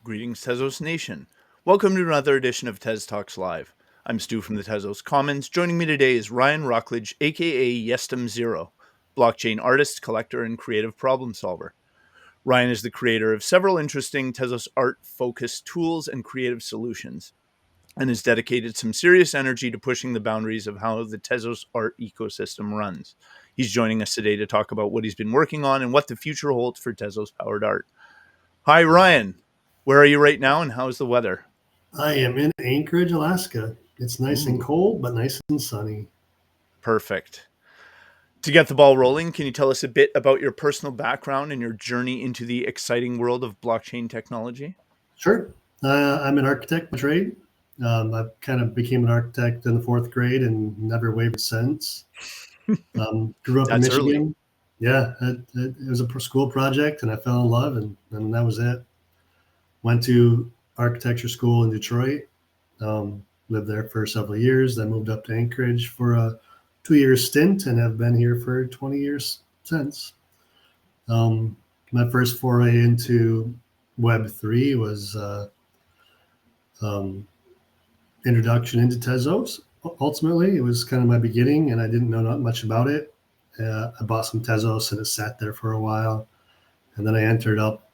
Greetings, Tezos Nation. Welcome to another edition of TezTalks Live. I'm Stu from the Tezos Commons. Joining me today is Ryan Wrocklage, aka Jestem Zero, blockchain artist, collector, and creative problem solver. Ryan is the creator of several interesting Tezos art-focused tools and creative solutions, and has dedicated some serious energy to pushing the boundaries of how the Tezos art ecosystem runs. He's joining us today to talk about what he's been working on and what the future holds for Tezos-powered art. Hi, Ryan. Where are you right now, and how's the weather? I am in Anchorage, Alaska. It's nice and Ooh, cold, but nice and sunny. perfect. To get the ball rolling, can you tell us a bit about your personal background and your journey into the exciting world of blockchain technology? Sure. I'm an architect by trade. I kind of became an architect in the fourth grade and never wavered since. Grew up in That's early. Michigan. Yeah, it was a school project, and I fell in love, and that was it. Went to architecture school in Detroit. Lived there for several years. Then moved up to Anchorage for a 2 year stint, and have been here for 20 years since. My first foray into Web3 was um, introduction into Tezos. Ultimately, it was kind of my beginning, and I didn't know not much about it. I bought some Tezos, and it sat there for a while, and then I entered up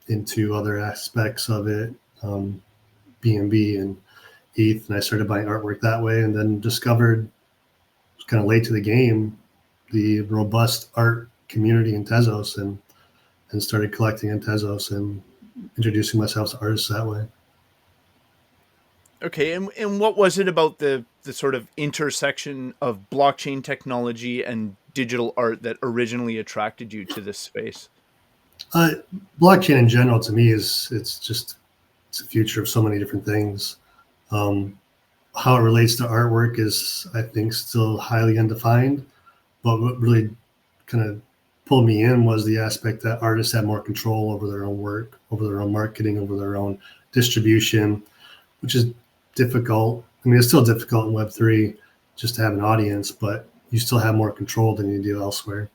into other aspects of it, BNB and ETH, and I started buying artwork that way, and then discovered, kind of late to the game, the robust art community in Tezos, and started collecting in Tezos and introducing myself to artists that way. Okay, and what was it about the sort of intersection of blockchain technology and digital art that originally attracted you to this space? Uh, Blockchain in general, to me, it's a future of so many different things. Um, how it relates to artwork is, I think, still highly undefined. But what really kind of pulled me in was the aspect that artists have more control over their own work, over their own marketing, over their own distribution, which is difficult. I mean, it's still difficult in Web3 just to have an audience, but you still have more control than you do elsewhere.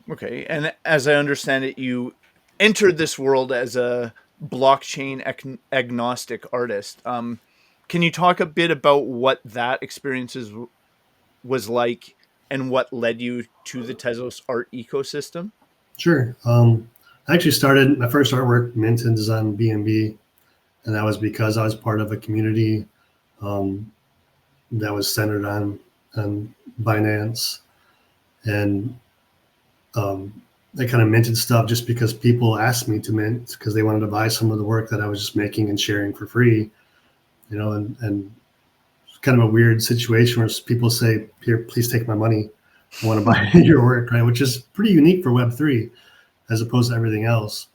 Okay, and as I understand it, you entered this world as a blockchain agnostic artist. Can you talk a bit about what that was like and what led you to the Tezos art ecosystem? Sure. I actually started my first artwork minted is on BNB, and that was because I was part of a community um, that was centered on Binance, and um, I kind of minted stuff just because people asked me to mint because they wanted to buy some of the work that I was just making and sharing for free, and it's kind of a weird situation where people say, "Here, please take my money. I want to buy your work," right? Which is pretty unique for Web3 as opposed to everything else.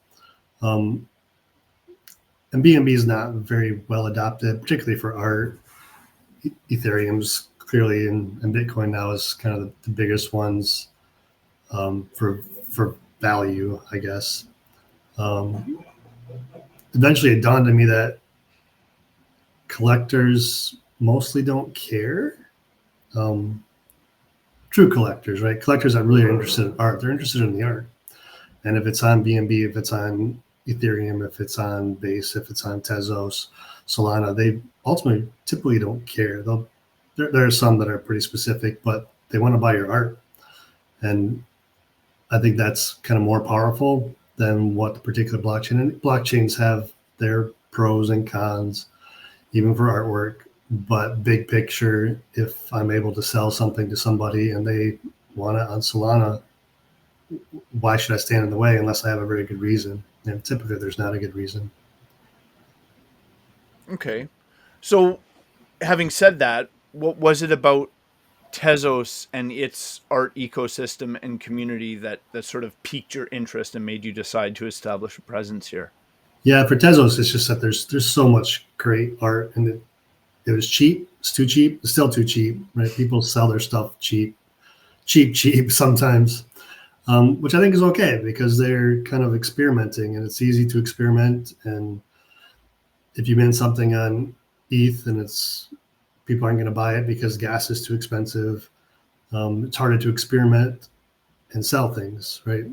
Um, and BNB is not very well adopted, particularly for art. Ethereum's clearly and Bitcoin now is kind of the biggest ones for value, I guess. Um, Eventually, it dawned on me that collectors mostly don't care. Um, True collectors, right? Collectors that really are interested in art, they're interested in the art. And if it's on BNB, if it's on Ethereum, if it's on Base, if it's on Tezos, Solana, they ultimately typically don't care. There are some that are pretty specific, but they want to buy your art. And I think that's kind of more powerful than what the particular blockchain. And blockchains have their pros and cons, even for artwork. But big picture, if I'm able to sell something to somebody and they want it on Solana, why should I stand in the way unless I have a very good reason? And typically, there's not a good reason. Okay. So, having said that, what was it about Tezos and its art ecosystem and community that sort of piqued your interest and made you decide to establish a presence here? Yeah, for Tezos, it's just that there's so much great art, and it was cheap. It's too cheap. It's still too cheap, right? People sell their stuff cheap, cheap sometimes, which I think is okay because they're kind of experimenting, and it's easy to experiment. And if you mint something on ETH and it's people aren't going to buy it because gas is too expensive, it's harder to experiment and sell things, right?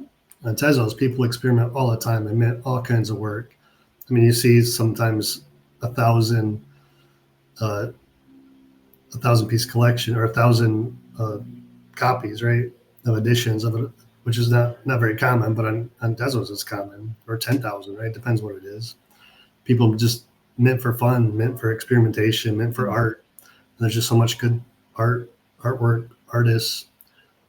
On Tezos, people experiment all the time. They mint all kinds of work. I mean, you see sometimes a thousand, uh, a thousand piece collection or a thousand copies, right, of editions of it, which is not very common, but on Tezos it's common, or 10,000, right? Depends what it is. People just mint for fun, mint for experimentation, mint for art. And there's just so much good artwork, artists.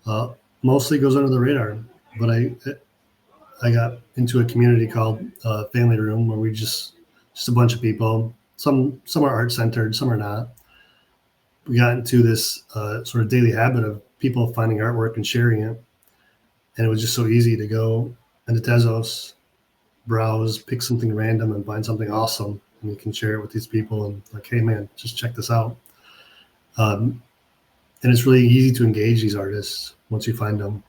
Uh, Mostly goes under the radar, but I got into a community called Family Room where we just a bunch of people. Some are art centered, some are not. We got into this sort of daily habit of people finding artwork and sharing it, and it was just so easy to go into Tezos, browse, pick something random, and find something awesome, and you can share it with these people. And like, hey man, just check this out. And it's really easy to engage these artists once you find them.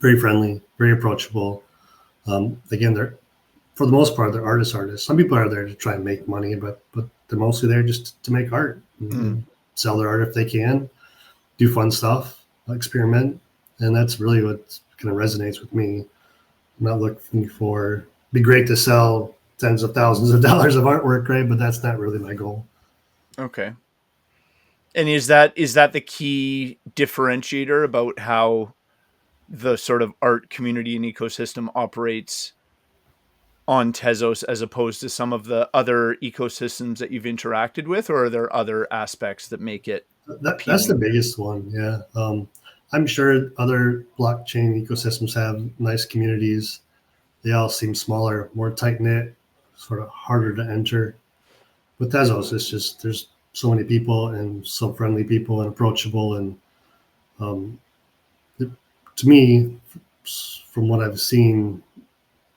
Very friendly, very approachable. Again, they're for the most part they're artists. Some people are there to try and make money, but they're mostly there just to make art, and sell their art if they can, do fun stuff, experiment, and that's really what kind of resonates with me. I'm not looking for it'd be great to sell tens of thousands of dollars of artwork, right? But that's not really my goal. Okay. And is that the key differentiator about how the sort of art community and ecosystem operates on Tezos as opposed to some of the other ecosystems that you've interacted with, or are there other aspects that make it That's the appealing? biggest one, yeah. I'm sure other blockchain ecosystems have nice communities. They all seem smaller, more tight knit, sort of harder to enter. With Tezos, it's just there's so many people and so friendly people and approachable. And um, it, to me, from what I've seen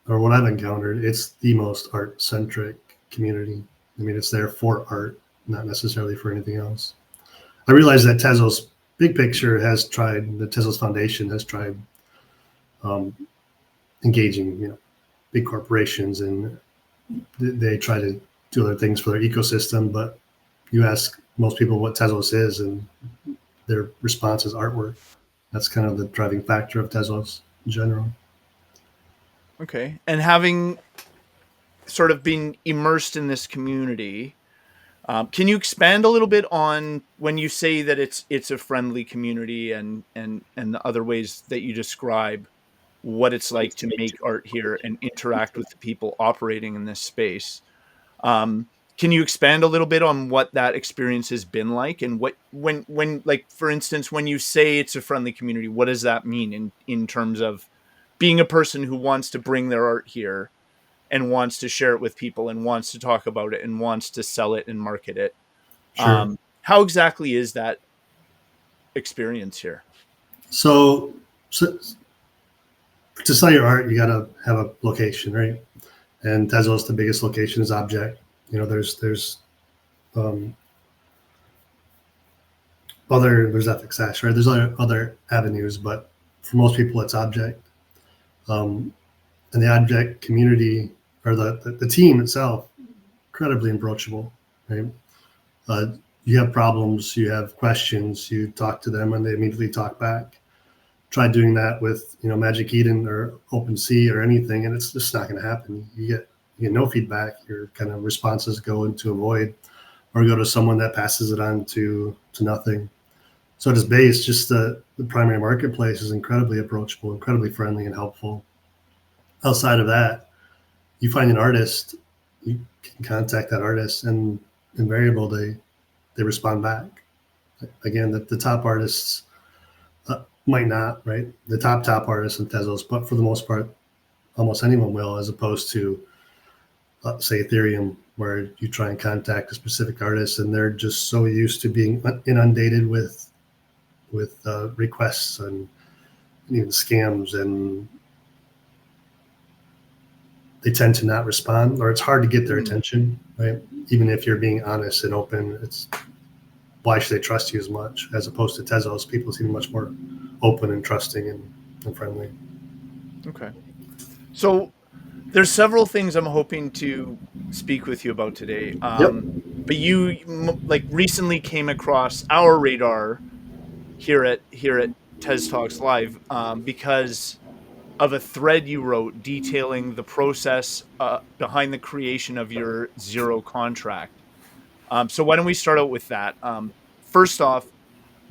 or what I've encountered, it's the most art centric community. I mean, it's there for art, not necessarily for anything else. I realize that Tezos big picture has tried, the Tezos Foundation has tried um, engaging, big corporations, and they try to do other things for their ecosystem. But you ask most people what Tezos is, and their response is artwork. That's kind of the driving factor of Tezos in general. Okay. And having sort of been immersed in this community, can you expand a little bit on when you say that it's a friendly community, and the other ways that you describe what it's like to make art here and interact with the people operating in this space? Um, can you expand a little bit on what that experience has been like, and what when like for instance when you say it's a friendly community, what does that mean in terms of being a person who wants to bring their art here and wants to share it with people and wants to talk about it and wants to sell it and market it? Sure. How exactly is that experience here? So to sell your art, you got to have a location, right? And Tezos, the biggest location is object. There's um, there's ethics hash, right? There's other avenues, but for most people, it's object. Um, and the object community or the team itself, incredibly approachable, right? Uh, you have problems, you have questions, you talk to them, and they immediately talk back. Try doing that with Magic Eden or OpenSea or anything, and it's just not going to happen. You get no feedback. Your kind of responses go into a void, or go to someone that passes it on to nothing. So at its base, just the primary marketplace is incredibly approachable, incredibly friendly and helpful. Outside of that, you find an artist, you can contact that artist, and invariably they respond back. Again, the top artists might not, right? The top artists in Tezos, but for the most part, almost anyone will, as opposed to say Ethereum, where you try and contact a specific artist and they're just so used to being inundated with requests and even scams, and they tend to not respond, or it's hard to get their attention, right? Even if you're being honest and open, it's why should they trust you as much? As opposed to Tezos, people seem much more open and trusting and friendly. Okay. So there's several things I'm hoping to speak with you about today. Yep. But you like recently came across our radar here at TezTalks Live, because of a thread you wrote detailing the process behind the creation of your zero contract. So why don't we start out with that? First off,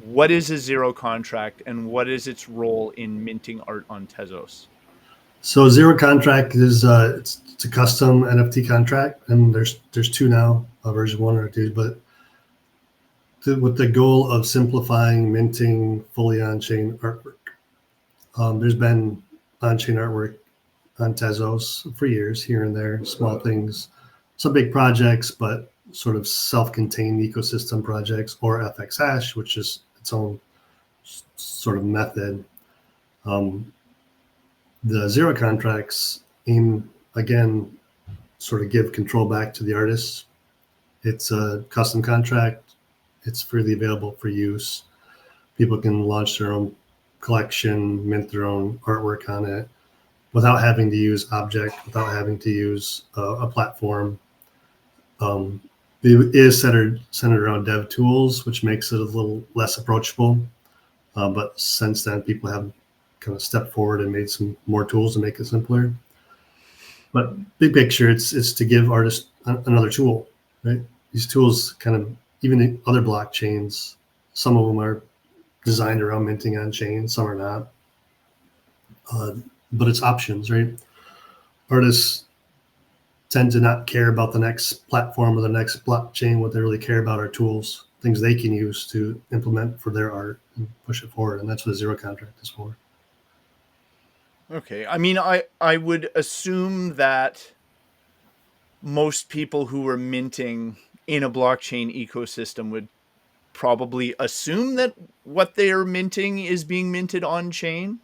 what is a zero contract and what is its role in minting art on Tezos? So zero contract is it's a custom NFT contract, and there's two now, version one or two, but with the goal of simplifying minting fully on-chain artwork. There's been on-chain artwork on Tezos for years, here and there, small things, some big projects, but sort of self-contained ecosystem projects, or FX Hash, which is its own sort of method. The zero contracts aim, again, sort of give control back to the artists. It's a custom contract. It's freely available for use. People can launch their own collection, mint their own artwork on it without having to use object, without having to use a platform. It is centered around dev tools, which makes it a little less approachable. But since then, people have kind of stepped forward and made some more tools to make it simpler. But big picture, it's to give artists another tool, right? These tools kind of, even in other blockchains, some of them are designed around minting on chain, some are not. But it's options, right? Artists tend to not care about the next platform or the next blockchain. What they really care about are tools, things they can use to implement for their art and push it forward. And that's what a zero contract is for. Okay. I mean, I would assume that most people who are minting in a blockchain ecosystem would probably assume that what they are minting is being minted on chain.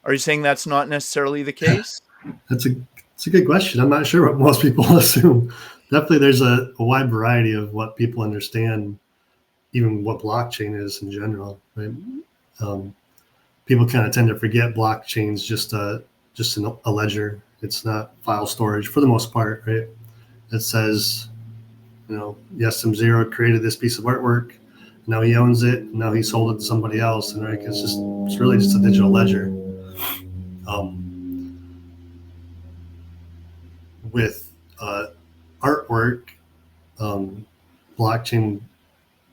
Are you saying that's not necessarily the case? That's a good question. I'm not sure what most people assume. Definitely, there's a wide variety of what people understand, even what blockchain is in general. Right? People kind of tend to forget blockchain's just a ledger. It's not file storage for the most part, right? It says, Jestem Zero created this piece of artwork. Now he owns it. Now he sold it to somebody else, and right, it's really just a digital ledger. With artwork, blockchain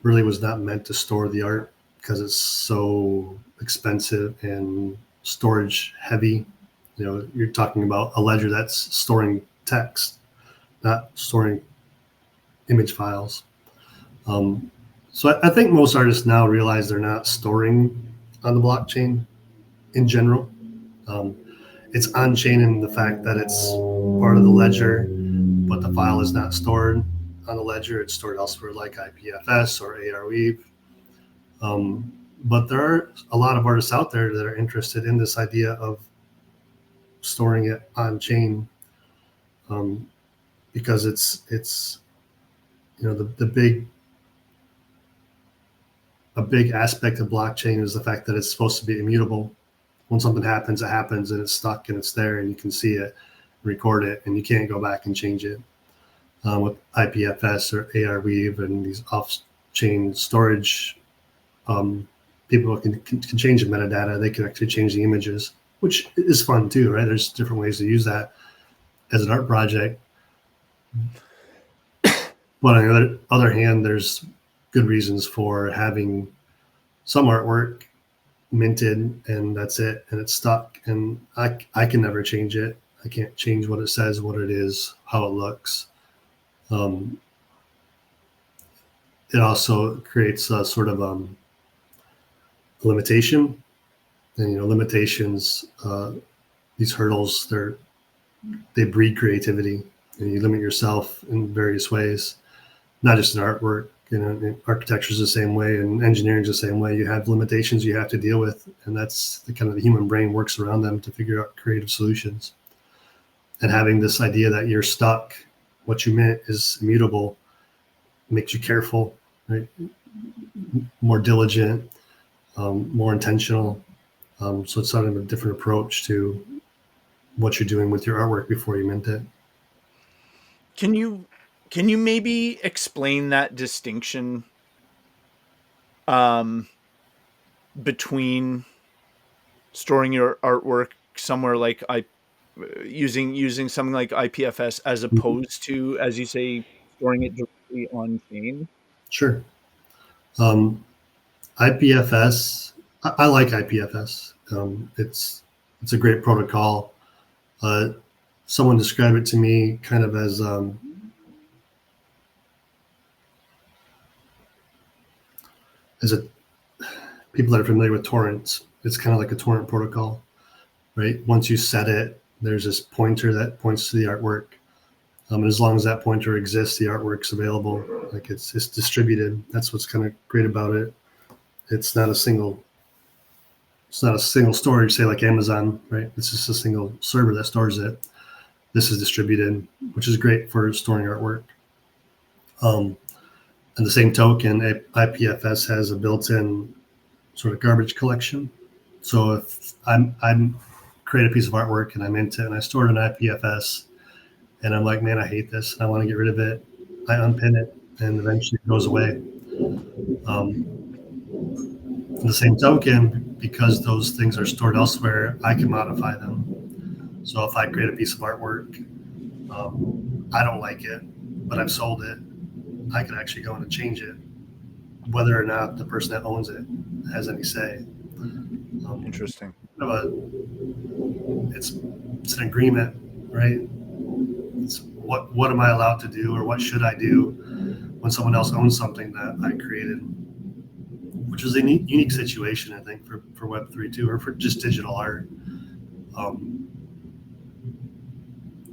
really was not meant to store the art because it's so expensive and storage heavy. You're talking about a ledger that's storing text, not storing image files. So I think most artists now realize they're not storing on the blockchain in general. It's on-chain in the fact that it's part of the ledger, but the file is not stored on the ledger. It's stored elsewhere, like IPFS or ARWeave. But there are a lot of artists out there that are interested in this idea of storing it on-chain, because it's a big aspect of blockchain is the fact that it's supposed to be immutable. When something happens, it happens, and it's stuck, and it's there, and you can see it, record it, and you can't go back and change it. With IPFS or ARWeave and these off-chain storage, people can change the metadata. They can actually change the images, which is fun too, right? There's different ways to use that as an art project. But on the other hand, there's good reasons for having some artwork minted and that's it, and it's stuck, and I can never change it. I can't change what it says, what it is, how it looks. It also creates a sort of limitation, and limitations, these hurdles, they breed creativity, and you limit yourself in various ways, not just in artwork. Architecture is the same way, and engineering is the same way. You have limitations you have to deal with, and that's the kind of the human brain works around them to figure out creative solutions. And having this idea that you're stuck, what you meant is immutable, makes you careful, right? More diligent, more intentional. So it's sort of a different approach to what you're doing with your artwork before you mint it. Can you maybe explain that distinction between storing your artworks somewhere like using something like IPFS as opposed to, as you say, storing it directly on chain? Sure. Um, IPFS, I like IPFS. It's a great protocol. Someone described it to me kind of as a people that are familiar with torrents. It's kind of like a torrent protocol, right? Once you set it, there's this pointer that points to the artwork. And as long as that pointer exists, the artwork's available. Like it's distributed. That's what's kind of great about it. It's not a single storage, say like Amazon, right? It's just a single server that stores it. This is distributed, which is great for storing artwork. And the same token, IPFS has a built-in sort of garbage collection. So if I'm create a piece of artwork and I'm into it and I store it in IPFS and I'm like, man, I hate this and I want to get rid of it, I unpin it and eventually it goes away. In the same token, because those things are stored elsewhere, I can modify them. So if I create a piece of artwork, I don't like it, but I've sold it, I can actually go in and change it, whether or not the person that owns it has any say. Interesting. It's an agreement, right? It's what am I allowed to do, or what should I do when someone else owns something that I created, which is a unique situation, I think, for Web3 too, or for just digital art.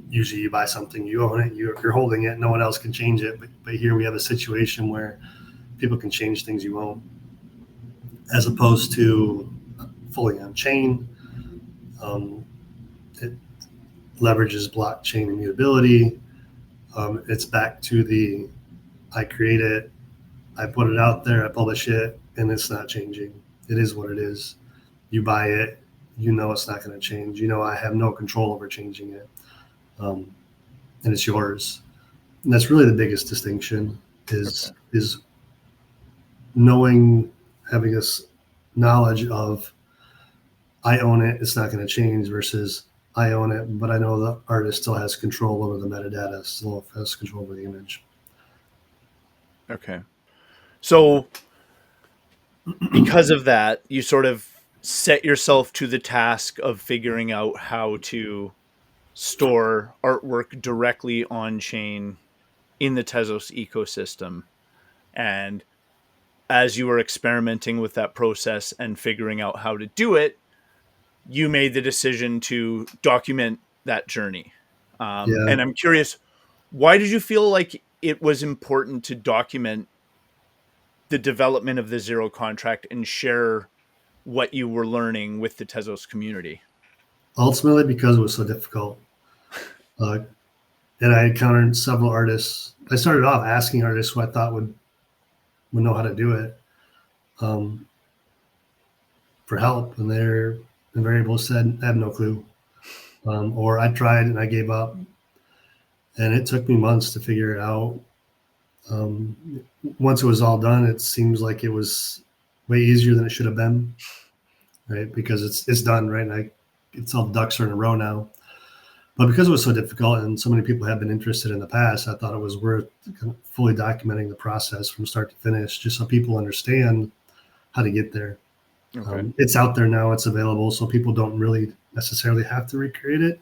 Usually you buy something, you own it, you're holding it, no one else can change it. But here we have a situation where people can change things you own, as opposed to fully on chain. It leverages blockchain immutability. It's back to I create it, I put it out there, I publish it, and it's not changing. It is what it is. You buy it, you know it's not going to change. You know I have no control over changing it. And it's yours. And that's really the biggest distinction is knowing, having this knowledge of I own it, it's not going to change, versus I own it, but I know the artist still has control over the metadata, still has control over the image. Okay. So because of that, you sort of set yourself to the task of figuring out how to store artwork directly on chain in the Tezos ecosystem. And as you were experimenting with that process and figuring out how to do it, you made the decision to document that journey. And I'm curious, why did you feel like it was important to document the development of the Zero contract and share what you were learning with the Tezos community? Ultimately, because it was so difficult. And I encountered several artists. I started off asking artists who I thought would know how to do it for help, and they're invariably said, I have no clue. Or I tried and I gave up. And it took me months to figure it out. Once it was all done, it seems like it was way easier than it should have been, right? Because it's done, right? And it's all ducks are in a row now. But because it was so difficult and so many people have been interested in the past, I thought it was worth kind of fully documenting the process from start to finish, just so people understand how to get there. Okay. It's out there now, it's available, so people don't really necessarily have to recreate it.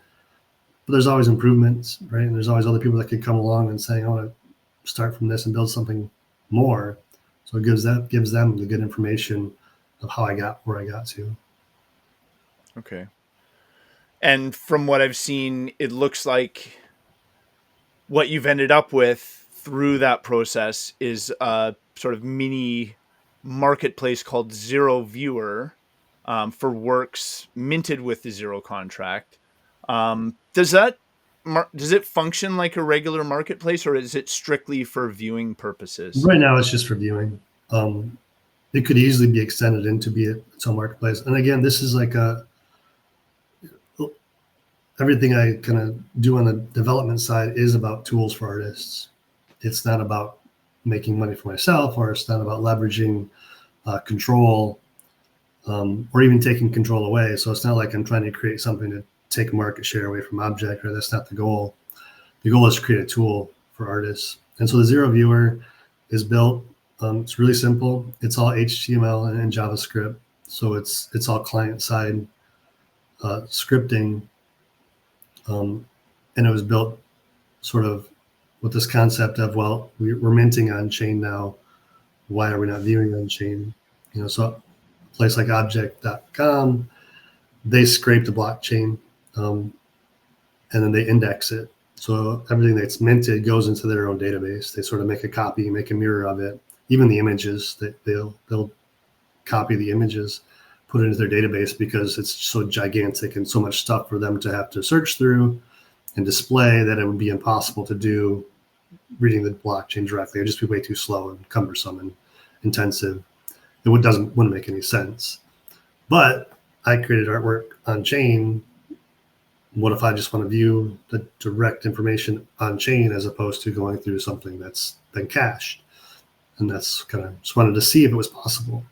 But there's always improvements, right? And there's always other people that could come along and say, I want to start from this and build something more. So it gives them the good information of how I got where I got to. Okay. And from what I've seen, it looks like what you've ended up with through that process is a sort of mini marketplace called Zero Viewer for works minted with the Zero contract. Does it function like a regular marketplace, or is it strictly for viewing purposes? Right now, it's just for viewing. It could easily be extended into be its own marketplace. And again, this is like everything I kind of do on the development side is about tools for artists. It's not about making money for myself, or it's not about leveraging control. or even taking control away. So it's not like I'm trying to create something to take market share away from object, or that's not the goal. The goal is to create a tool for artists. And so the Zero Viewer is built. It's really simple. It's all HTML and JavaScript. So it's all client-side scripting. And it was built sort of with this concept of, well, we're minting on chain now. Why are we not viewing on chain? So a place like object.com, they scrape the blockchain and then they index it. So everything that's minted goes into their own database. They sort of make a copy, make a mirror of it. Even the images, they'll copy the images, put it into their database because it's so gigantic and so much stuff for them to have to search through and display that it would be impossible to do reading the blockchain directly. It would just be way too slow and cumbersome and intensive. It wouldn't make any sense. But I created artwork on chain. What if I just want to view the direct information on chain as opposed to going through something that's been cached? And that's kind of just wanted to see if it was possible.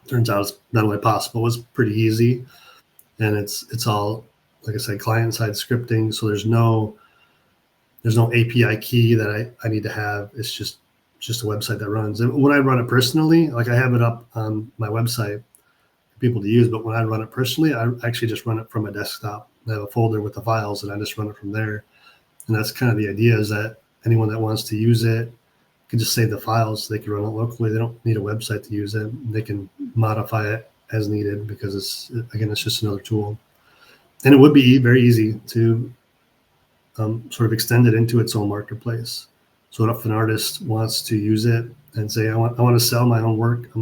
Turns out it's not only possible, it was pretty easy. And it's all, like I said, client-side scripting. So there's no API key that I need to have. It's just a website that runs. And when I run it personally, like I have it up on my website for people to use, but when I run it personally, I actually just run it from a desktop. I have a folder with the files and I just run it from there. And that's kind of the idea, is that anyone that wants to use it can just save the files. They can run it locally. They don't need a website to use it. They can modify it as needed because it's just another tool. And it would be very easy to sort of extend it into its own marketplace. So if an artist wants to use it and say, I want to sell my own work on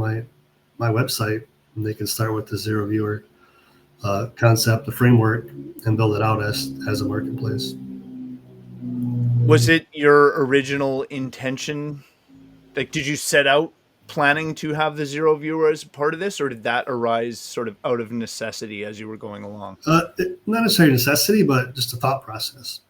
my website, and they can start with the Zero Viewer concept, the framework, and build it out as a marketplace. Was it your original intention? Like, did you set out planning to have the Zero Viewer as part of this, or did that arise sort of out of necessity as you were going along? Not necessarily necessity, but just a thought process.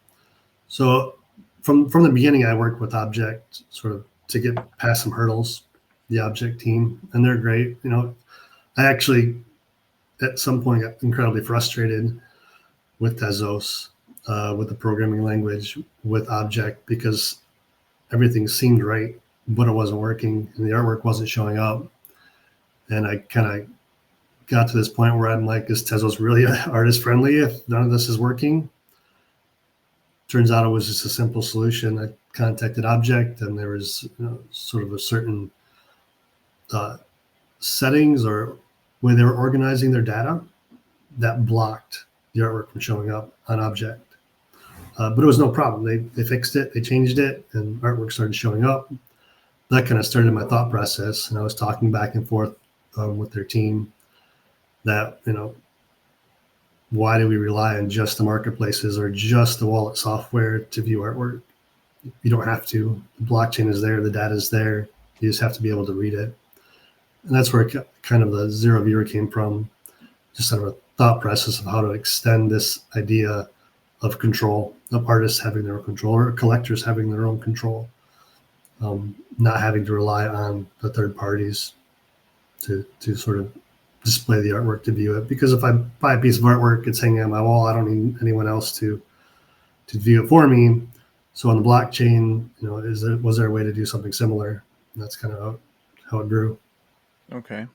So from the beginning, I worked with Object sort of to get past some hurdles, the Object team, and they're great. I actually at some point got incredibly frustrated with Tezos, with the programming language, with Object, because everything seemed right, but it wasn't working and the artwork wasn't showing up. And I kind of got to this point where I'm like, is Tezos really artist friendly if none of this is working? Turns out it was just a simple solution. I contacted Object, and there was sort of a certain settings or way they were organizing their data that blocked the artwork from showing up on Object. But it was no problem. They fixed it, they changed it, and artwork started showing up. That kind of started my thought process, and I was talking back and forth with their team that, why do we rely on just the marketplaces or just the wallet software to view artwork? You don't have to. The blockchain is there, the data is there. You just have to be able to read it. And that's where kind of the Zero Viewer came from, just sort of a thought process of how to extend this idea of control, of artists having their own control or collectors having their own control, not having to rely on the third parties to sort of display the artwork, to view it. Because if I buy a piece of artwork, it's hanging on my wall, I don't need anyone else to view it for me. So on the blockchain, was there a way to do something similar? And that's kind of how it grew. Okay.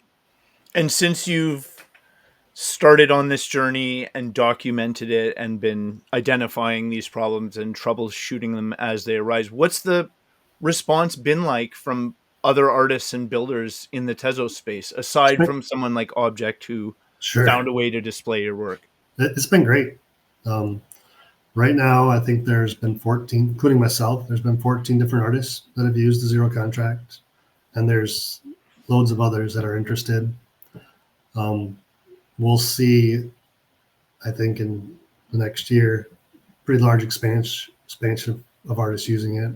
And since you've started on this journey and documented it and been identifying these problems and troubleshooting them as they arise, what's the response been like from other artists and builders in the Tezos space, aside from someone like Object who found a way to display your work? It's been great. Right now, I think there's been 14, including myself, there's been 14 different artists that have used the Zero contract, and there's loads of others that are interested. We'll see, I think, in the next year, pretty large expansion of artists using it.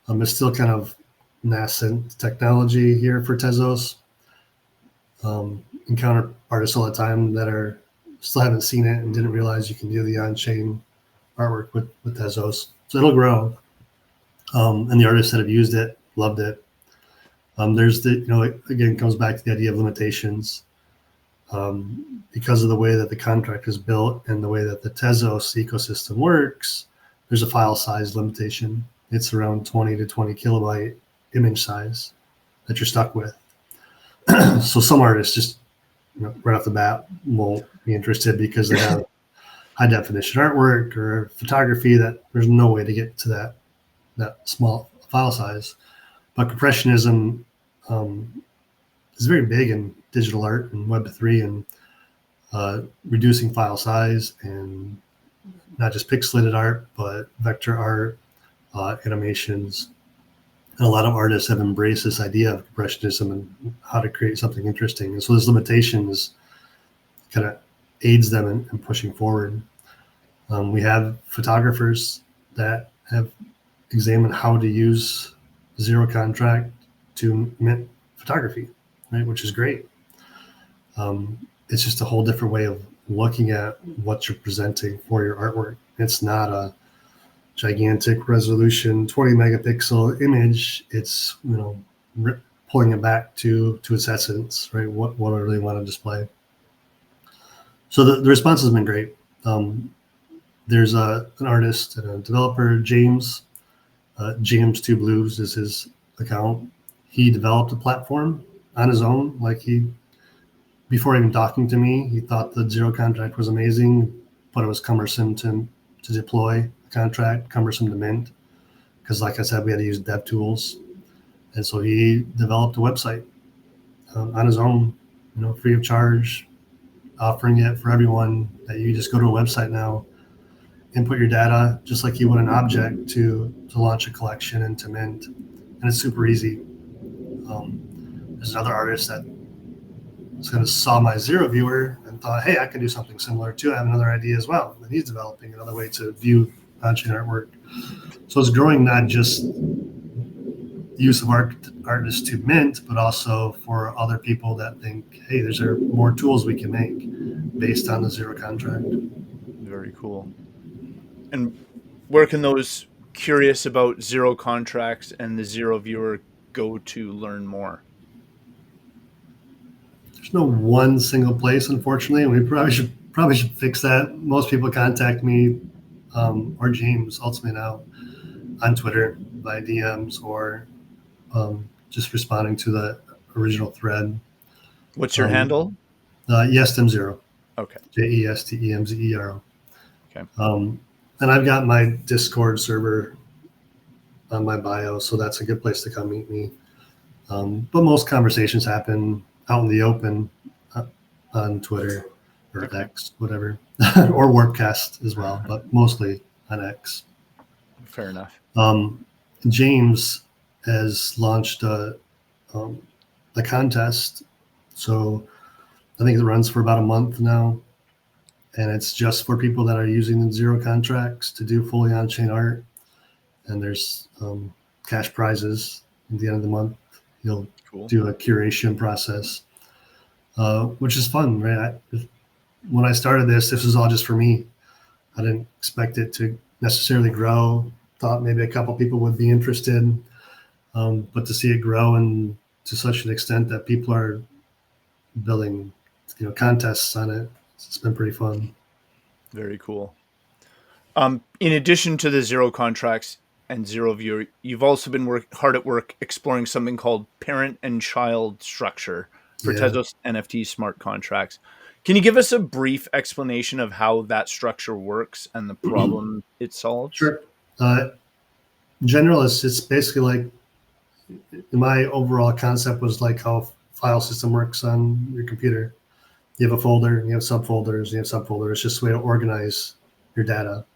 It's still kind of nascent technology here for Tezos. Encounter artists all the time that still haven't seen it and didn't realize you can do the on-chain artwork with Tezos. So it'll grow. And the artists that have used it loved it. There's again, comes back to the idea of limitations. Because of the way that the contract is built and the way that the Tezos ecosystem works, there's a file size limitation. It's around 20 to 20 kilobyte image size that you're stuck with. So some artists just right off the bat won't be interested because they have high definition artwork or photography that there's no way to get to that small file size. But compressionism is very big in digital art and Web3 and reducing file size, and not just pixelated art, but vector art, animations. And a lot of artists have embraced this idea of compressionism and how to create something interesting. And so those limitations kind of aids them in pushing forward. We have photographers that have examined how to use zero contract to mint photography, right? Which is great. It's just a whole different way of looking at what you're presenting for your artwork. It's not a gigantic resolution 20 megapixel image. It's pulling it back to its essence, right? What I really want to display. So the response has been great. There's an artist and a developer, James 2 Blues is his account. He developed a platform on his own. Before even talking to me, he thought the zero contract was amazing, but it was cumbersome to deploy the contract, cumbersome to mint, because like I said, we had to use dev tools. And so he developed a website on his own, free of charge, offering it for everyone, that you just go to a website now, input your data just like you would an object to launch a collection and to mint. And it's super easy. There's another artist that saw my zero viewer and thought, hey, I can do something similar too. I have another idea as well. And he's developing another way to view Onchain artwork. So it's growing not just use of artists to mint, but also for other people that think, hey, there's more tools we can make based on the zero contract. Very cool. And where can those curious about zero contracts and the zero viewer go to learn more? There's no one single place, unfortunately, and we probably should fix that. Most people contact me or James ultimately now on Twitter by DMs or just responding to the original thread. What's your handle? Jestem Zero. Okay. JESTEMZERO. Okay. And I've got my Discord server on my bio, so that's a good place to come meet me. But most conversations happen out in the open on Twitter or X, whatever, or Warpcast as well, but mostly on X. Fair enough. James has launched a contest. So I think it runs for about a month now. And it's just for people that are using the zero contracts to do fully on-chain art. And there's cash prizes at the end of the month. You'll do a curation process, which is fun, right? When I started this was all just for me. I didn't expect it to necessarily grow. Thought maybe a couple people would be interested, but to see it grow and to such an extent that people are building, contests on it, it's been pretty fun. Very cool. In addition to the zero contracts and zero viewer, you've also been hard at work exploring something called parent and child structure for Tezos NFT smart contracts. Can you give us a brief explanation of how that structure works and the problem it solves? Sure. In general, it's basically like, my overall concept was like how file system works on your computer. You have a folder, and you have subfolders, you have subfolders. It's just a way to organize your data.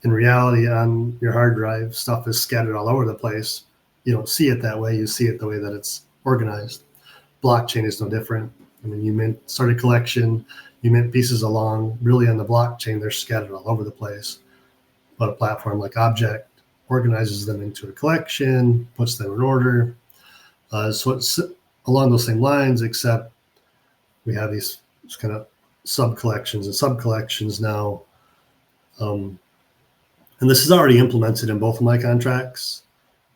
In reality, on your hard drive, stuff is scattered all over the place. You don't see it that way. You see it the way that it's organized. Blockchain is no different. I mean, you start a collection, you mint pieces along. Really, on the blockchain, they're scattered all over the place. But a platform like Object organizes them into a collection, puts them in order. So it's along those same lines, except we have these kind of sub-collections and sub-collections now. And this is already implemented in both of my contracts.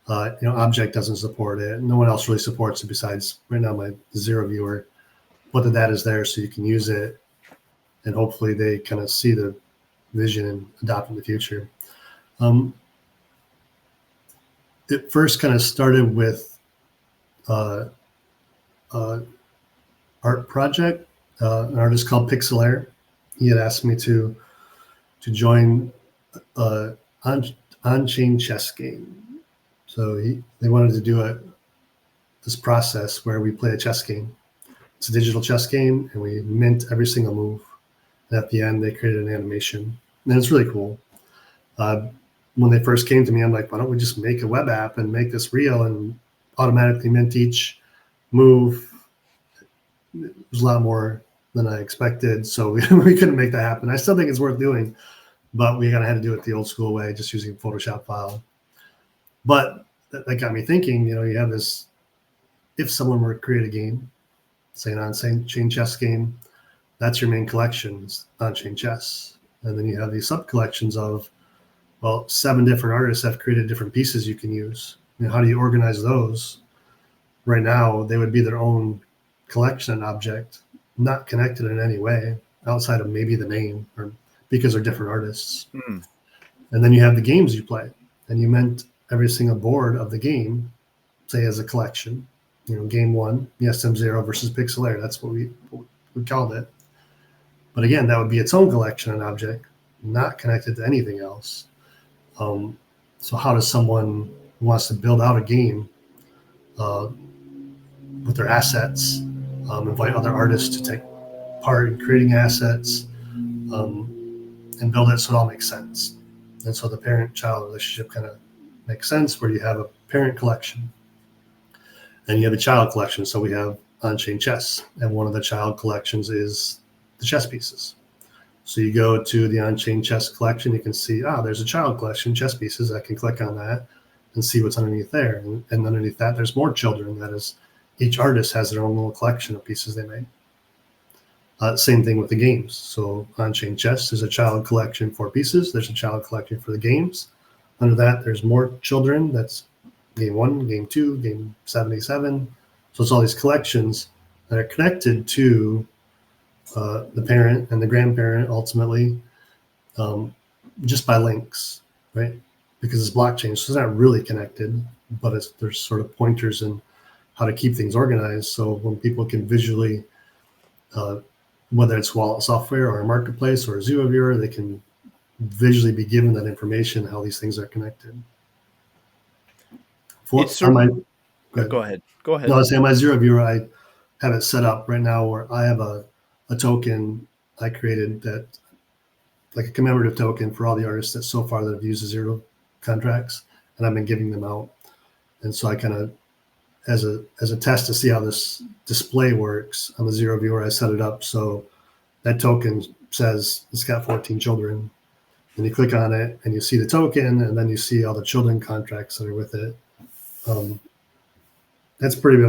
Object doesn't support it. No one else really supports it besides right now my zero viewer. but the data is there so you can use it, and hopefully they kind of see the vision and adopt in the future. It first kind of started with uh, art project, an artist called Pixelaire. He had asked me to join on-chain chess game. So they wanted to do this process where we play a chess game. It's a digital chess game, and we mint every single move. And at the end, they created an animation, and it's really cool. When they first came to me, I'm like, why don't we just make a web app and make this real and automatically mint each move? It was a lot more than I expected, so we couldn't make that happen. I still think it's worth doing, but we kind of had to do it the old school way, just using Photoshop file. But that got me thinking, you have this, if someone were to create a game, say an on-chain chess game, that's your main collection, on-chain chess. And then you have these sub-collections of, 7 different artists have created different pieces you can use. How do you organize those? Right now, they would be their own collection and object, not connected in any way outside of maybe the name, or because they're different artists. And then you have the games you play, and you mint every single board of the game, say as a collection. Game 1, Jestem Zero versus Pixelaire. That's what we called it. But again, that would be its own collection and object, not connected to anything else. So how does someone who wants to build out a game with their assets, invite other artists to take part in creating assets, and build it so it all makes sense? And so the parent-child relationship kind of makes sense, where you have a parent collection and you have a child collection. So we have on-chain chess, and one of the child collections is the chess pieces. So you go to the on-chain chess collection, you can see, there's a child collection, chess pieces. I can click on that and see what's underneath there. And underneath that, there's more children. That is, each artist has their own little collection of pieces they made. Same thing with the games. So on-chain chess, there's a child collection for pieces. There's a child collection for the games. Under that, there's more children. That's game 1, game 2, game 77. So it's all these collections that are connected to the parent and the grandparent ultimately, just by links, right? Because it's blockchain, so it's not really connected, but there's sort of pointers in how to keep things organized. So when people can visually, whether it's wallet software or a marketplace or a Zero viewer, they can visually be given that information, how these things are connected. Go ahead. No, I was saying my Zero viewer, I have it set up right now where I have a token I created, that like a commemorative token for all the artists that so far that have used the Zero contracts, and I've been giving them out. And so I kind of, as a test to see how this display works on the Zero viewer, I set it up so that token says it's got 14 children. And you click on it and you see the token, and then you see all the children contracts that are with it. That's pretty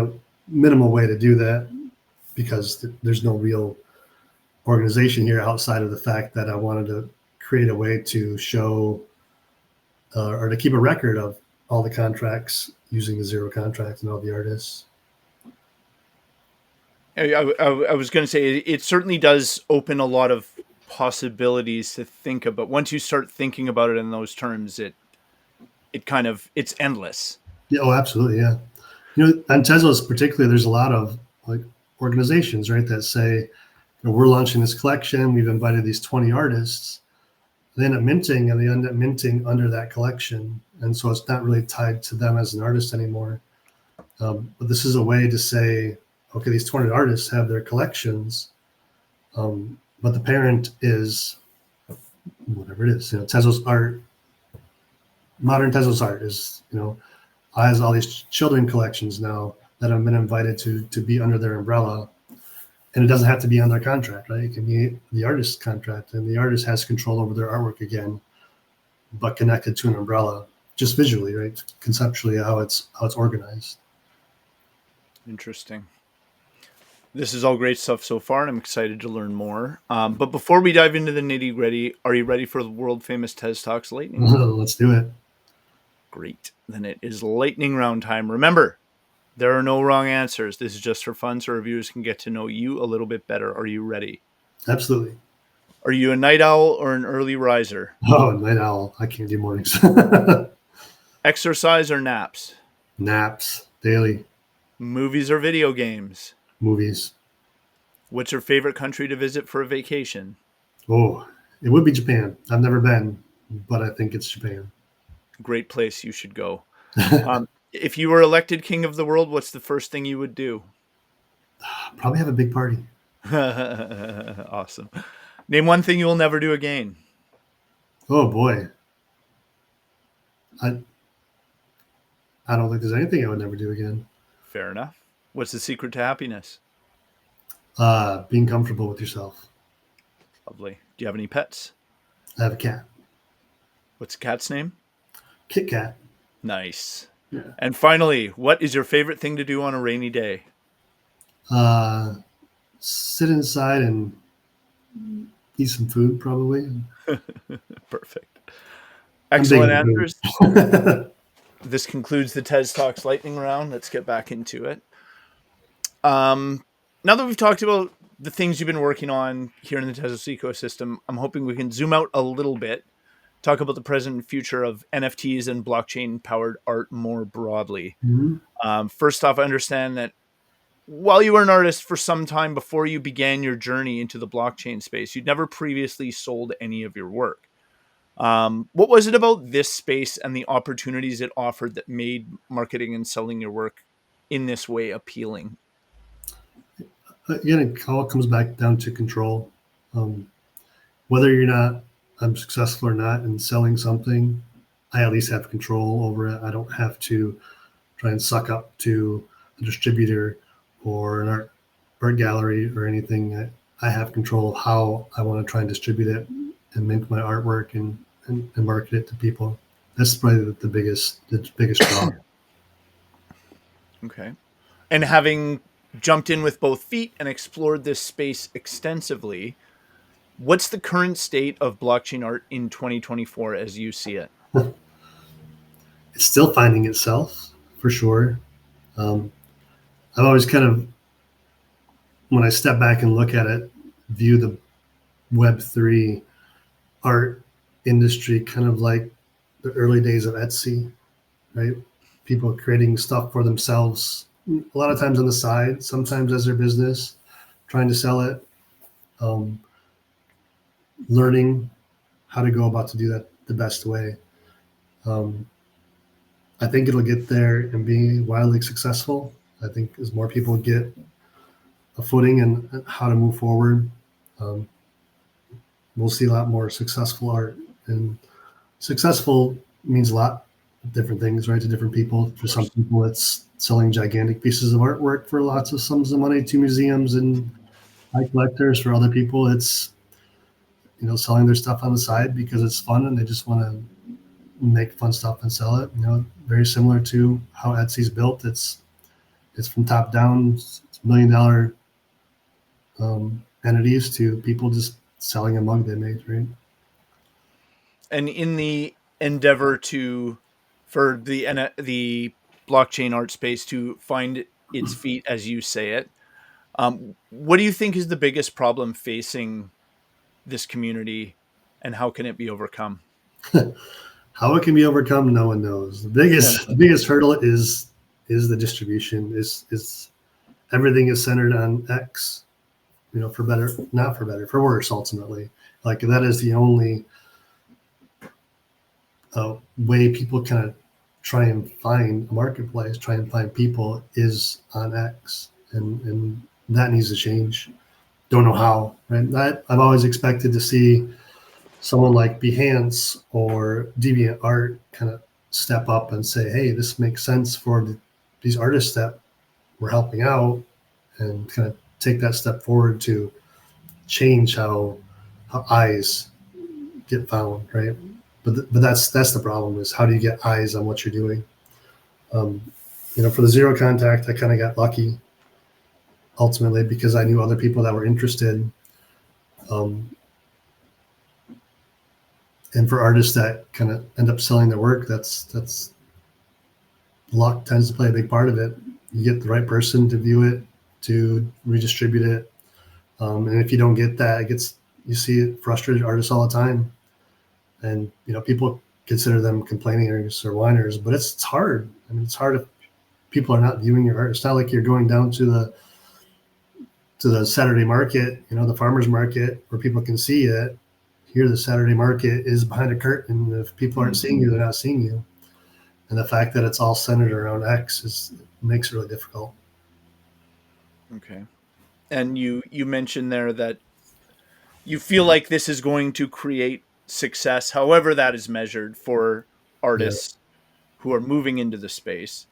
minimal way to do that, because there's no real organization here outside of the fact that I wanted to create a way to show or to keep a record of all the contracts using the Zero contract and all the artists. I was going to say, it certainly does open a lot of possibilities to think about. Once you start thinking about it in those terms, it's endless. Yeah, absolutely. Yeah. On Tezos particularly, there's a lot of like organizations, right, that say, we're launching this collection. We've invited these 20 artists. They end up minting, and they end up minting under that collection. And so it's not really tied to them as an artist anymore. But this is a way to say, okay, these 20 artists have their collections, but the parent is whatever it is. Tezos art, modern Tezos art is, has all these children collections now that have been invited to be under their umbrella. And it doesn't have to be on their contract, right? It can be the artist's contract, and the artist has control over their artwork again, but connected to an umbrella, just visually, right? Conceptually, how it's organized. Interesting. This is all great stuff so far, and I'm excited to learn more. But before we dive into the nitty-gritty, are you ready for the world-famous TezTalks Lightning? Let's do it. Great. Then it is lightning round time. Remember, There are no wrong answers. This is just for fun so our viewers can get to know you a little bit better. Are you ready? Absolutely. Are you a night owl or an early riser? Oh, night owl. I can't do mornings. Exercise or naps? Naps, daily, Movies or video games? movies. What's your favorite country to visit for a vacation? Oh, it would be Japan. I've never been, but I think it's Japan. Great place you should go. If you were elected king of the world, what's the first thing you would do? Probably have a big party. Awesome. Name one thing you will never do again. Oh boy. I don't think there's anything I would never do again. Fair enough. What's the secret to happiness? Being comfortable with yourself. Lovely. Do you have any pets? I have a cat. What's the cat's name? Kit Kat. Nice. Yeah. And finally, what is your favorite thing to do on a rainy day? Sit inside and eat some food, probably. Perfect. I'm Excellent big into answers. food. This concludes the TezTalks lightning round. Let's get back into it. Now that we've talked about the things you've been working on here in the Tezos ecosystem, I'm hoping we can zoom out a little bit, talk about the present and future of NFTs and blockchain-powered art more broadly. Mhm. First off, I understand that while you were an artist for some time before you began your journey into the blockchain space, you'd never previously sold any of your work. What was it about this space and the opportunities it offered that made marketing and selling your work in this way appealing? Again, it all comes back down to control. Whether I'm successful or not in selling something, I at least have control over it. I don't have to try and suck up to a distributor or an art gallery or anything. I have control of how I want to try and distribute it and mint my artwork and market it to people. That's probably the biggest draw. Okay. And having jumped in with both feet and explored this space extensively, what's the current state of blockchain art in 2024 as you see it? It's still finding itself for sure. I've always kind of, when I step back and look at it, view the Web3 art industry kind of like the early days of Etsy, right? People creating stuff for themselves, a lot of times on the side, sometimes as their business, trying to sell it, learning how to go about to do that the best way. I think it'll get there and be wildly successful. I think as more people get a footing and how to move forward, we'll see a lot more successful art. And successful means a lot of different things, right, to different people. For some people, it's selling gigantic pieces of artwork for lots of sums of money to museums and high collectors. For other people, it's selling their stuff on the side because it's fun and they just want to make fun stuff and sell it. Very similar to how Etsy's built. It's from top down. It's $1 million entities to people just selling a mug they made, right? And in the endeavor for the blockchain art space to find its feet, as you say it, what do you think is the biggest problem facing this community, and how can it be overcome? How it can be overcome, no one knows. The biggest hurdle is the distribution. Is everything is centered on X, for better, not for better, for worse. Ultimately, like that is the only way people kind of try and find a marketplace, try and find people is on X, and that needs to change. Don't know how, right? I've always expected to see someone like Behance or DeviantArt kind of step up and say, hey, this makes sense for these artists that we're helping out, and kind of take that step forward to change how eyes get found, right? But that's the problem, is how do you get eyes on what you're doing? For the zero contact, I kind of got lucky ultimately because I knew other people that were interested. And for artists that kind of end up selling their work, that's luck tends to play a big part of it. you get the right person to view it, to redistribute it. And if you don't get that, you see frustrated artists all the time. And, people consider them complainers or whiners, but it's hard. I mean, it's hard if people are not viewing your art. It's not like you're going down to the Saturday market, the farmer's market, where people can see it. Here, the Saturday market is behind a curtain. If people aren't seeing you, they're not seeing you. And the fact that it's all centered around X makes it really difficult. Okay. And you mentioned there that you feel like this is going to create success, however that is measured, for artists who are moving into the space.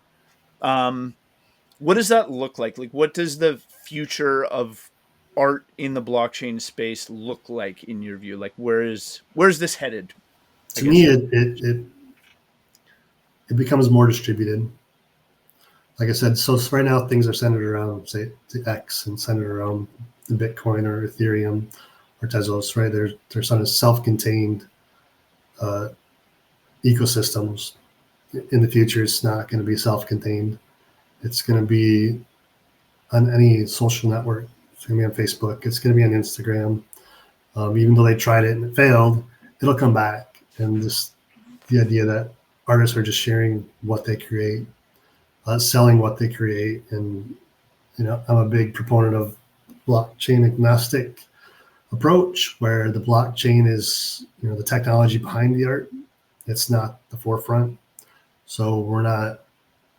What does that look like? Like, what does the future of art in the blockchain space look like in your view? Like, where's this headed? To me, it becomes more distributed. Like I said, so right now things are centered around, say, the X, and centered around the Bitcoin or Ethereum or Tezos, right? They're sort of self-contained ecosystems. In the future, it's not going to be self-contained. It's going to be on any social network. It's going to be on Facebook. It's going to be on Instagram. Even though they tried it and it failed, it'll come back. And the idea that artists are just sharing what they create, selling what they create. And, I'm a big proponent of blockchain agnostic approach, where the blockchain is, the technology behind the art. It's not the forefront. So we're not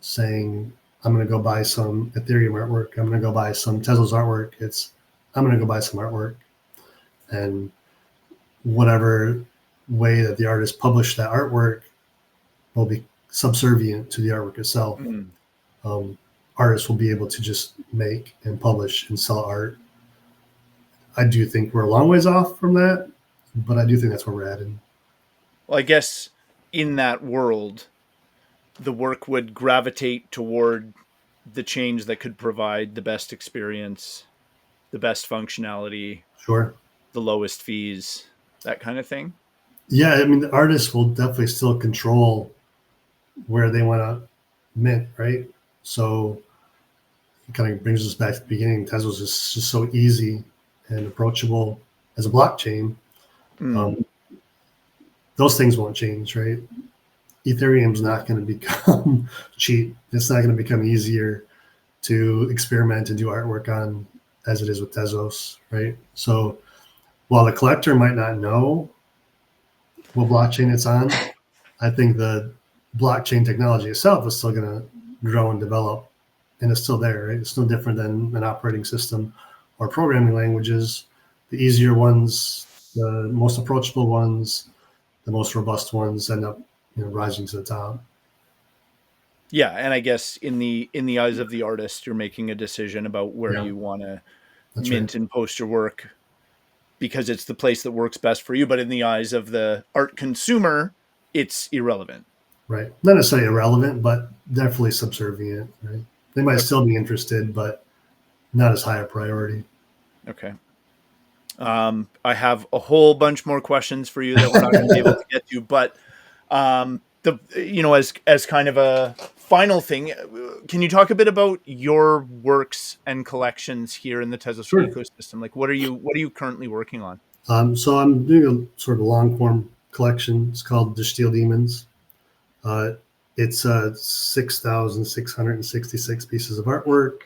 saying, I'm going to go buy some Ethereum artwork, I'm going to go buy some Tezos artwork. I'm going to go buy some artwork. And whatever way that the artist published that artwork will be subservient to the artwork itself. Artists will be able to just make and publish and sell art. I do think we're a long ways off from that, but I do think that's where we're headed. Well, I guess in that world, the work would gravitate toward the change that could provide the best experience, the best functionality, Sure, the lowest fees, that kind of thing. Yeah, I mean, the artists will definitely still control where they want to mint, right? So it kind of brings us back to the beginning. Tezos is just so easy and approachable as a blockchain. Those things won't change, right? Ethereum's not going to become cheap. It's not going to become easier to experiment and do artwork on as it is with Tezos, right? So while the collector might not know what blockchain it's on, I think the blockchain technology itself is still going to grow and develop, and it's still there, right? It's no different than an operating system or programming languages. The easier ones, the most approachable ones, the most robust ones end up rising to the top. Yeah, and I guess in the eyes of the artist, you're making a decision about where you want to mint and post your work, because it's the place that works best for you. But in the eyes of the art consumer, it's irrelevant. Right. Not necessarily irrelevant, but definitely subservient, right? They might still be interested, but not as high a priority. Okay. I have a whole bunch more questions for you that we're not going to be able to get to, but as kind of a final thing, can you talk a bit about your works and collections here in the Tezos ecosystem? Like, what are you currently working on? So I'm doing a sort of long form collection. It's called The Steel Demons. It's 6,666 pieces of artwork.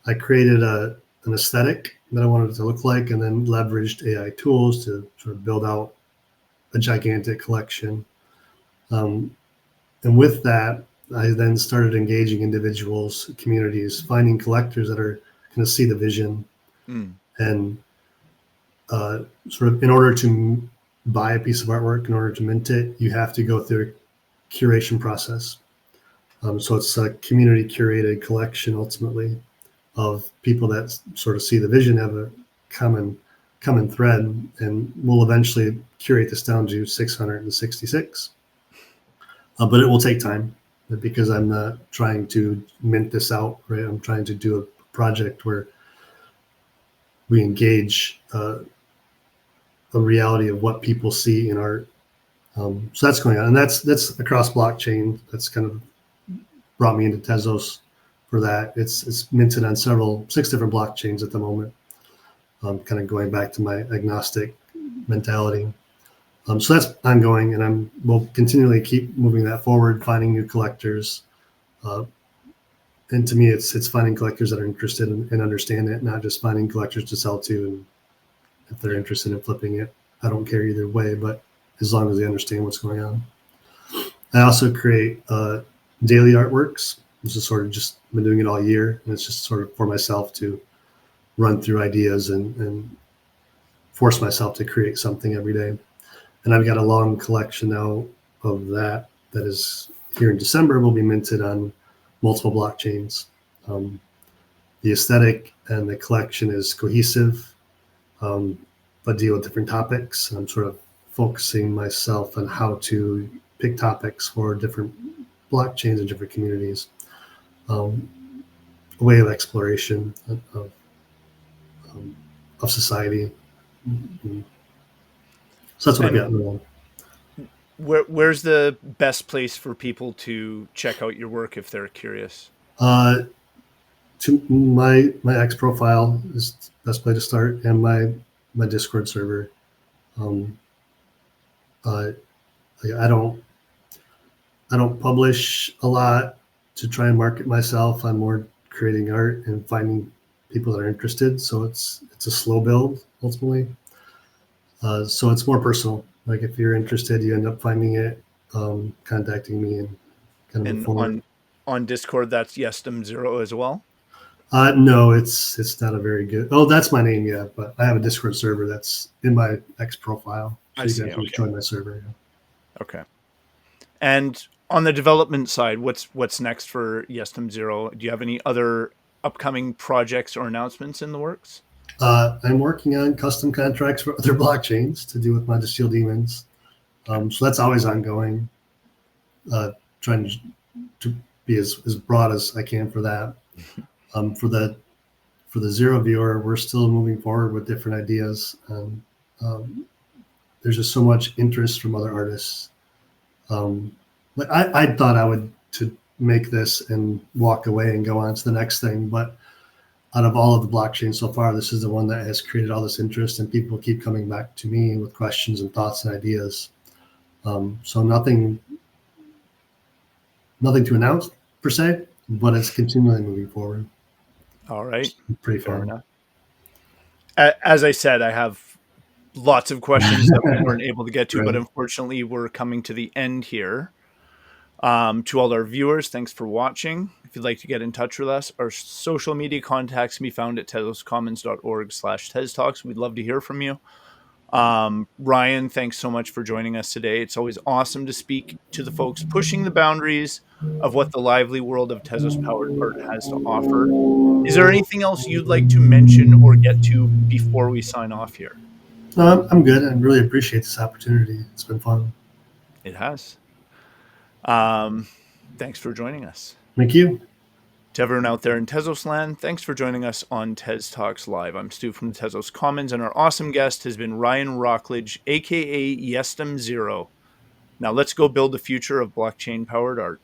I created an aesthetic that I wanted it to look like, and then leveraged AI tools to sort of build out a gigantic collection. And with that, I then started engaging individuals, communities, finding collectors that are going to see the vision. And sort of in order to buy a piece of artwork, in order to mint it, you have to go through a curation process. So it's a community curated collection ultimately of people that sort of see the vision, have a common thread, and we'll eventually curate this down to 666. But it will take time, because I'm not trying to mint this out, right? I'm trying to do a project where we engage a reality of what people see in art. So that's going on, and that's across blockchain. That's kind of brought me into Tezos for that. It's minted on 6 different blockchains at the moment. Kind of going back to my agnostic mentality. So that's ongoing, and we'll continually keep moving that forward, finding new collectors. And to me, it's finding collectors that are interested and understand it, not just finding collectors to sell to. And if they're interested in flipping it, I don't care either way, but as long as they understand what's going on. I also create daily artworks. This is sort of just been doing it all year, and it's just sort of for myself to run through ideas and force myself to create something every day. And I've got a long collection now of that is here in December will be minted on multiple blockchains. The aesthetic and the collection is cohesive, but deal with different topics. I'm sort of focusing myself on how to pick topics for different blockchains and different communities. A way of exploration of society. So that's what I've got going on. Where's the best place for people to check out your work if they're curious? To my X profile is the best place to start, and my Discord server. I don't publish a lot to try and market myself. I'm more creating art and finding people that are interested. So it's a slow build ultimately. So it's more personal. Like if you're interested, you end up finding it, contacting me, and kind of move forward. On Discord, that's Jestem Zero as well. No, it's not a very good. Oh, that's my name, yeah. But I have a Discord server that's in my X profile, so you guys can just join my server. Yeah. Okay. And on the development side, what's next for Jestem Zero? Do you have any other upcoming projects or announcements in the works? I'm working on custom contracts for other blockchains to do with my Distill Demons. So that's always ongoing. Trying to be as broad as I can for that. For the Zero viewer, we're still moving forward with different ideas. There's just so much interest from other artists. Like I thought I would to make this and walk away and go on to the next thing, but out of all of the blockchains so far, this is the one that has created all this interest, and people keep coming back to me with questions and thoughts and ideas. So nothing to announce per se, but it's continually moving forward. All right. Pretty fair enough. As I said, I have lots of questions that we weren't able to get to, but unfortunately we're coming to the end here. To all our viewers, thanks for watching. If you'd like to get in touch with us, our social media contacts can be found at tezoscommons.org/TezTalks. We'd love to hear from you. Ryan, thanks so much for joining us today. It's always awesome to speak to the folks pushing the boundaries of what the lively world of Tezos-powered art has to offer. Is there anything else you'd like to mention or get to before we sign off here? I'm good. I really appreciate this opportunity. It's been fun. It has. Thanks for joining us. Thank you. To everyone out there in Tezos land, thanks for joining us on TezTalks Live. I'm Stu from the Tezos Commons, and our awesome guest has been Ryan Wrocklage, aka Jestem Zero. Now let's go build the future of blockchain-powered art.